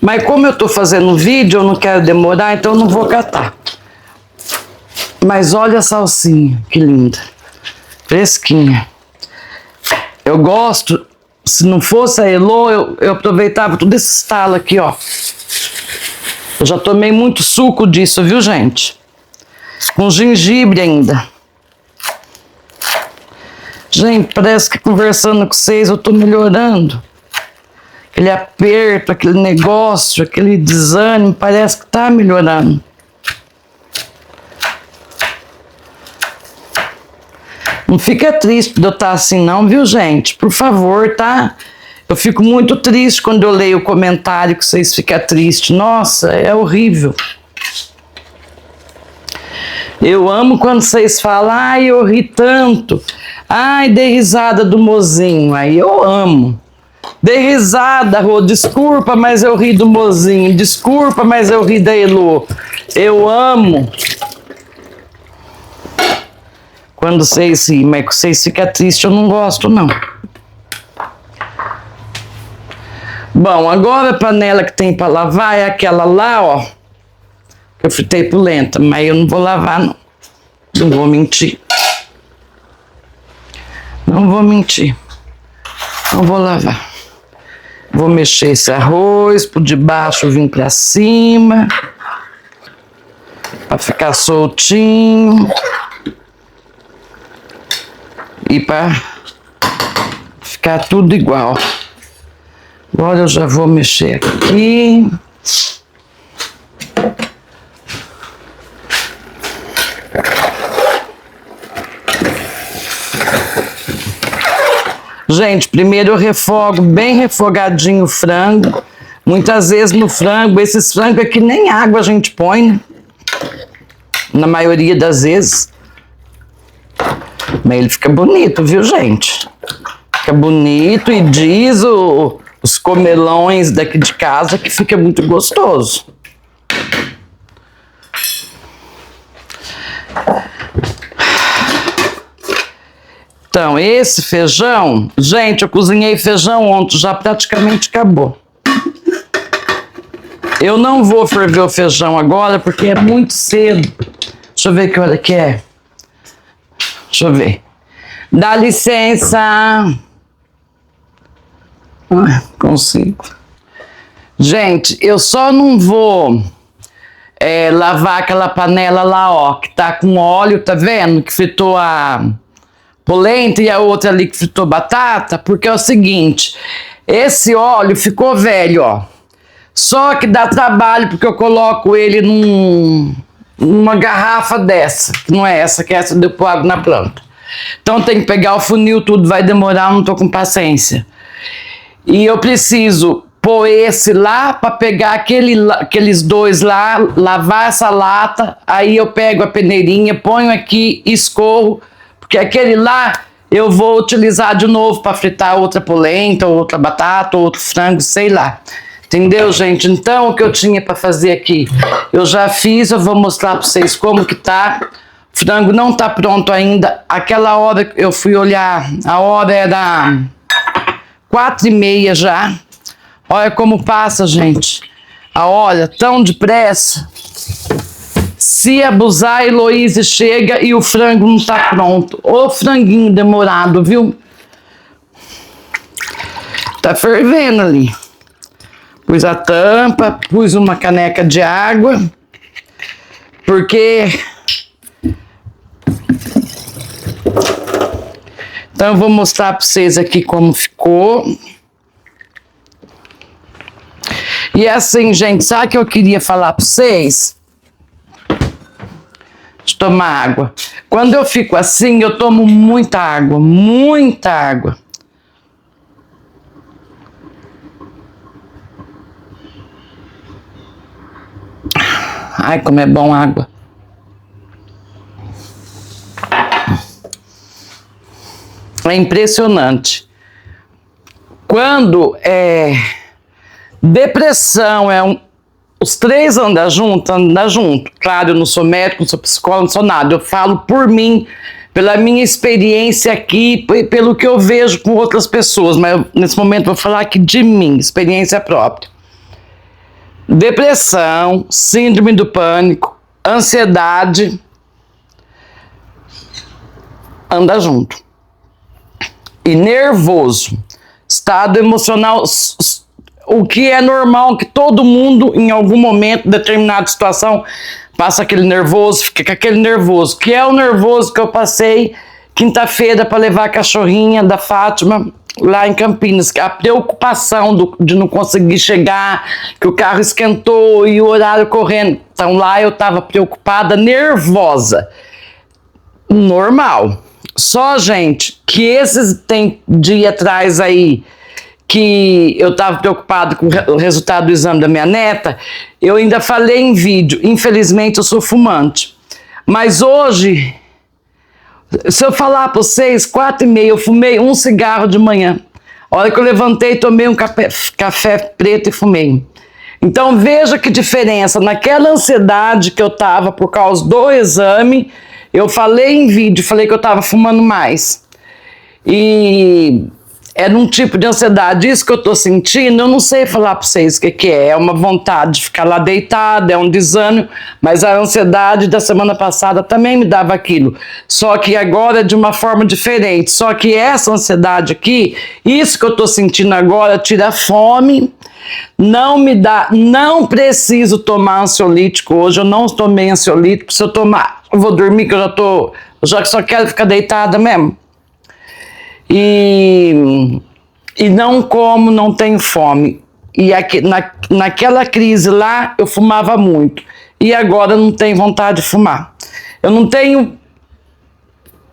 Mas como eu tô fazendo vídeo, eu não quero demorar, então eu não vou catar. Mas olha a salsinha, que linda. Fresquinha. Eu gosto, se não fosse a Elo, eu aproveitava todo esse talo aqui, ó. Eu já tomei muito suco disso, viu, gente? Com gengibre ainda. Gente, parece que conversando com vocês eu tô melhorando. Aquele aperto, aquele negócio, aquele desânimo, parece que tá melhorando. Não fica triste de eu estar assim não, viu, gente? Por favor, tá? Eu fico muito triste quando eu leio o comentário que vocês ficam tristes. Nossa, é horrível. Eu amo quando vocês falam, ai, eu ri tanto. Ai, dei risada do mozinho. Aí eu amo. Dei risada, Rô, desculpa, mas eu ri do mozinho. Desculpa, mas eu ri da Elo. Eu amo quando vocês riem, mas que vocês ficam tristes, eu não gosto, não. Bom, agora a panela que tem para lavar é aquela lá, ó. Eu fritei polenta, mas eu não vou lavar, não. Não vou mentir. Não vou mentir. Não vou lavar. Vou mexer esse arroz por debaixo, vir pra cima. Pra ficar soltinho. E pra ficar tudo igual. Agora eu já vou mexer aqui. Gente, primeiro eu refogo bem refogadinho o frango. Muitas vezes no frango, esses frangos aqui nem água a gente põe, né? Na maioria das vezes. Mas ele fica bonito, viu, gente? Fica bonito e diz os comelões daqui de casa que fica muito gostoso. Então, esse feijão, gente, eu cozinhei feijão ontem, já praticamente acabou. Eu não vou ferver o feijão agora porque é muito cedo. Deixa eu ver que hora que é. Deixa eu ver. Dá licença. Consigo. Gente, eu só não vou lavar aquela panela lá, ó, que tá com óleo, tá vendo? Que fritou a polenta e a outra ali que fritou batata, porque é o seguinte, esse óleo ficou velho, ó. Só que dá trabalho porque eu coloco ele numa garrafa dessa, que não é essa, que é essa de eu pôr água na planta. Então tem que pegar o funil, tudo vai demorar, eu não tô com paciência. E eu preciso pôr esse lá para pegar aqueles dois lá, lavar essa lata, aí eu pego a peneirinha, ponho aqui, escorro, porque aquele lá eu vou utilizar de novo para fritar outra polenta, outra batata, outro frango, sei lá. Entendeu, gente? Então, o que eu tinha para fazer aqui, eu já fiz, eu vou mostrar para vocês como que tá. O frango não tá pronto ainda. Aquela hora eu fui olhar, a hora era 4h30 já. Olha como passa, gente. A hora tão depressa. Se abusar, a Heloísa chega e o frango não tá pronto. Ô franguinho demorado, viu? Tá fervendo ali. Pus a tampa, pus uma caneca de água, porque... Então eu vou mostrar para vocês aqui como ficou. E assim, gente, sabe o que eu queria falar para vocês? De tomar água. Quando eu fico assim, eu tomo muita água, muita água. Ai, como é bom água. É impressionante. Quando depressão os três andam junto. Claro, eu não sou médico, não sou psicólogo, não sou nada. Eu falo por mim, pela minha experiência aqui, pelo que eu vejo com outras pessoas. Mas nesse momento vou falar aqui de mim, experiência própria. Depressão, síndrome do pânico, ansiedade, anda junto. E nervoso, estado emocional, o que é normal, que todo mundo em algum momento, determinada situação, passa aquele nervoso, fica com aquele nervoso, que é o nervoso que eu passei quinta-feira para levar a cachorrinha da Fátima lá em Campinas, que a preocupação de não conseguir chegar, que o carro esquentou e o horário correndo. Então lá eu estava preocupada, nervosa, normal. Só, gente, que esses tem dia atrás aí, que eu estava preocupado com o resultado do exame da minha neta, eu ainda falei em vídeo, infelizmente eu sou fumante. Mas hoje, se eu falar para vocês, 4h30, eu fumei um cigarro de manhã. A hora que eu levantei, tomei um café preto e fumei. Então veja que diferença, naquela ansiedade que eu estava por causa do exame, eu falei em vídeo, falei que eu estava fumando mais. E era um tipo de ansiedade, isso que eu estou sentindo, eu não sei falar para vocês o que é. É uma vontade de ficar lá deitada, é um desânimo, mas a ansiedade da semana passada também me dava aquilo. Só que agora é de uma forma diferente. Só que essa ansiedade aqui, isso que eu estou sentindo agora, tira a fome, não me dá, não preciso tomar ansiolítico hoje, eu não tomei ansiolítico, se eu tomar, eu vou dormir que eu já só quero ficar deitada mesmo. E não como, não tenho fome. E aqui, naquela crise lá, eu fumava muito. E agora não tenho vontade de fumar. Eu não tenho...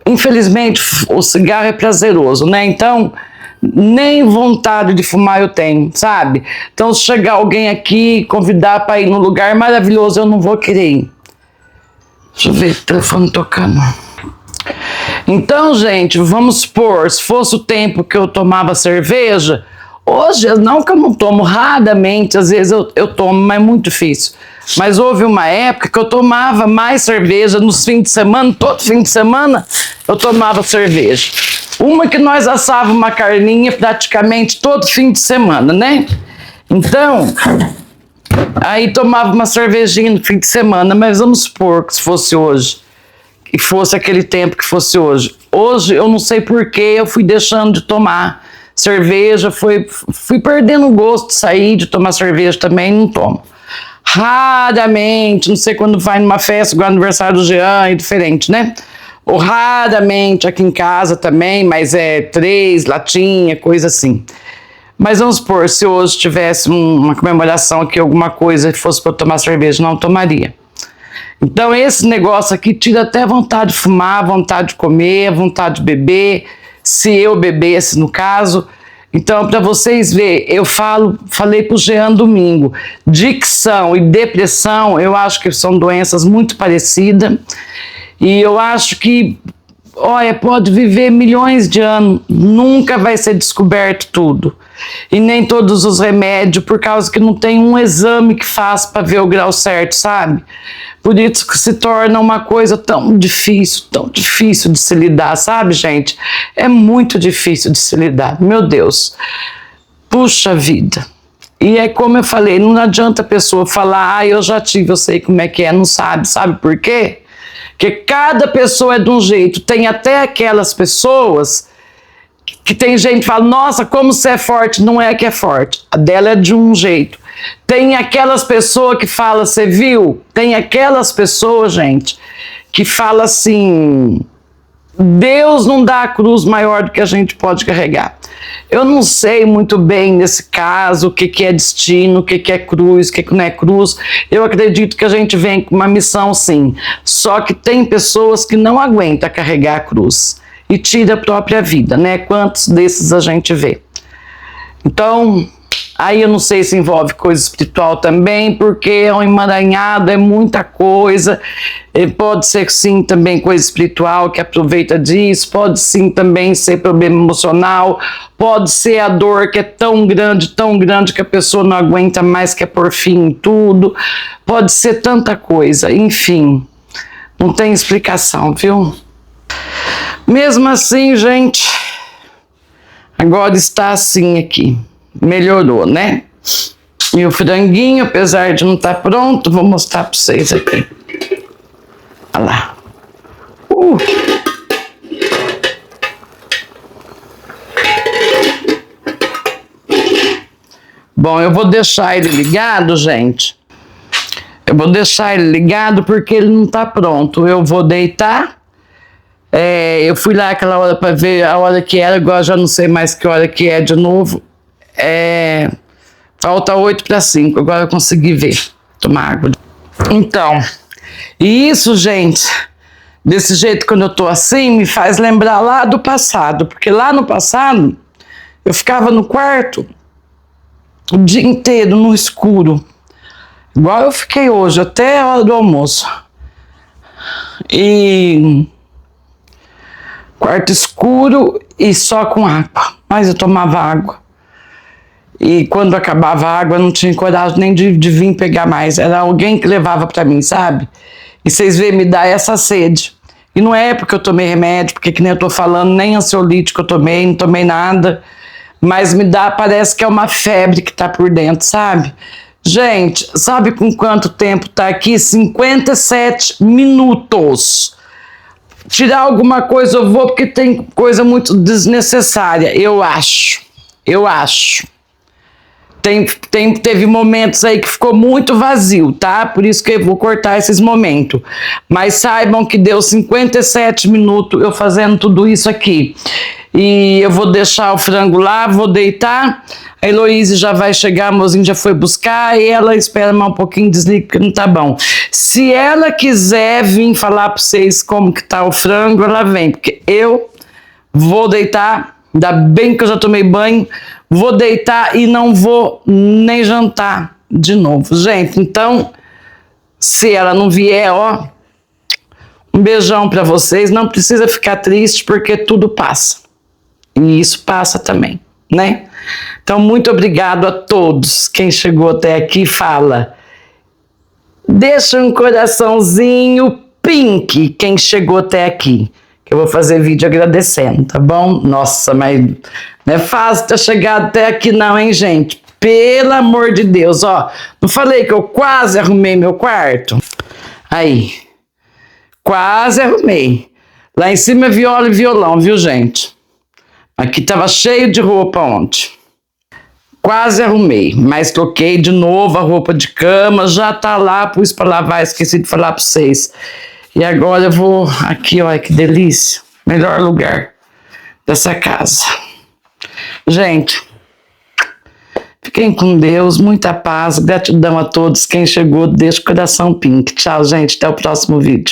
Infelizmente, o cigarro é prazeroso, né? Então, nem vontade de fumar eu tenho, sabe? Então, se chegar alguém aqui, convidar para ir num lugar maravilhoso, eu não vou querer ir. Deixa eu ver, o telefone tocando. Então, gente, vamos supor, se fosse o tempo que eu tomava cerveja, hoje, não que eu não tomo, raramente, às vezes eu tomo, mas é muito difícil. Mas houve uma época que eu tomava mais cerveja nos fins de semana, todo fim de semana eu tomava cerveja. Uma que nós assávamos uma carninha praticamente todo fim de semana, né? Então, aí tomava uma cervejinha no fim de semana, mas vamos supor que se fosse hoje, que fosse aquele tempo que fosse hoje. Hoje eu não sei porquê, eu fui deixando de tomar cerveja, fui perdendo o gosto de sair, de tomar cerveja também, não tomo. Raramente, não sei quando vai numa festa, igual aniversário do Jean, é diferente, né? Ou raramente aqui em casa também, mas é 3 latinhas, coisa assim. Mas vamos supor, se hoje tivesse uma comemoração aqui, alguma coisa, fosse para eu tomar cerveja, não tomaria. Então esse negócio aqui tira até vontade de fumar, vontade de comer, vontade de beber, se eu bebesse no caso. Então, para vocês verem, eu falei para o Jean domingo, dicção e depressão, eu acho que são doenças muito parecidas, e eu acho que, olha, pode viver milhões de anos, nunca vai ser descoberto tudo. E nem todos os remédios, por causa que não tem um exame que faça para ver o grau certo, sabe? Por isso que se torna uma coisa tão difícil de se lidar, sabe, gente? É muito difícil de se lidar, meu Deus. Puxa vida. E é como eu falei, não adianta a pessoa falar, eu já tive, eu sei como é que é, não sabe. Sabe por quê? Porque cada pessoa é de um jeito. Tem até aquelas pessoas que tem gente que fala, nossa, como você é forte. Não é que é forte, a dela é de um jeito. Tem aquelas pessoas que falam, você viu? Tem aquelas pessoas, gente, que falam assim, Deus não dá a cruz maior do que a gente pode carregar. Eu não sei muito bem nesse caso o que é destino, o que é cruz, o que não é cruz. Eu acredito que a gente vem com uma missão sim, só que tem pessoas que não aguentam carregar a cruz e tira a própria vida, né? Quantos desses a gente vê? Então, aí eu não sei se envolve coisa espiritual também, porque é um emaranhado, é muita coisa. E pode ser sim também coisa espiritual que aproveita disso, pode sim também ser problema emocional, pode ser a dor que é tão grande que a pessoa não aguenta mais, quer pôr fim em tudo, pode ser tanta coisa, enfim, não tem explicação, viu? Mesmo assim, gente, agora está assim aqui, melhorou, né? E o franguinho, apesar de não estar pronto, vou mostrar para vocês aqui. Olha lá. Bom, eu vou deixar ele ligado, gente. Eu vou deixar ele ligado porque ele não está pronto. Eu vou deitar. Eu fui lá aquela hora para ver a hora que era, agora já não sei mais que hora que é de novo. Falta 4:45, agora eu consegui ver. Tomar água. Então, e isso, gente, desse jeito quando eu tô assim, me faz lembrar lá do passado, porque lá no passado eu ficava no quarto o dia inteiro no escuro, igual eu fiquei hoje, até a hora do almoço. E quarto escuro e só com água, mas eu tomava água. E quando acabava a água, não tinha coragem nem de vir pegar mais. Era alguém que levava para mim, sabe? E vocês veem, me dá essa sede. E não é porque eu tomei remédio, porque que nem eu tô falando, nem ansiolítico eu tomei, não tomei nada. Mas me dá, parece que é uma febre que tá por dentro, sabe? Gente, sabe com quanto tempo tá aqui? 57 minutos. Tirar alguma coisa eu vou, porque tem coisa muito desnecessária, eu acho. Teve momentos aí que ficou muito vazio, tá? Por isso que eu vou cortar esses momentos. Mas saibam que deu 57 minutos eu fazendo tudo isso aqui. E eu vou deixar o frango lá, vou deitar. A Heloísa já vai chegar, a mozinha já foi buscar. E ela espera mais um pouquinho, desliga, porque não tá bom. Se ela quiser vir falar pra vocês como que tá o frango, ela vem. Porque eu vou deitar, ainda bem que eu já tomei banho. Vou deitar e não vou nem jantar de novo. Gente, então, se ela não vier, ó, um beijão para vocês. Não precisa ficar triste, porque tudo passa. E isso passa também, né? Então, muito obrigado a todos. Quem chegou até aqui, fala. Deixa um coraçãozinho pink, quem chegou até aqui. Que eu vou fazer vídeo agradecendo, tá bom? Nossa, mas não é fácil ter chegado até aqui não, hein, gente? Pelo amor de Deus, ó. Não falei que eu quase arrumei meu quarto? Aí. Quase arrumei. Lá em cima é viola e violão, viu, gente? Aqui tava cheio de roupa ontem. Quase arrumei, mas troquei de novo a roupa de cama, já tá lá, pus pra lavar, esqueci de falar pra vocês. E agora eu vou aqui, olha que delícia, melhor lugar dessa casa. Gente, fiquem com Deus, muita paz, gratidão a todos. Quem chegou, deixa o coração pink. Tchau, gente, até o próximo vídeo.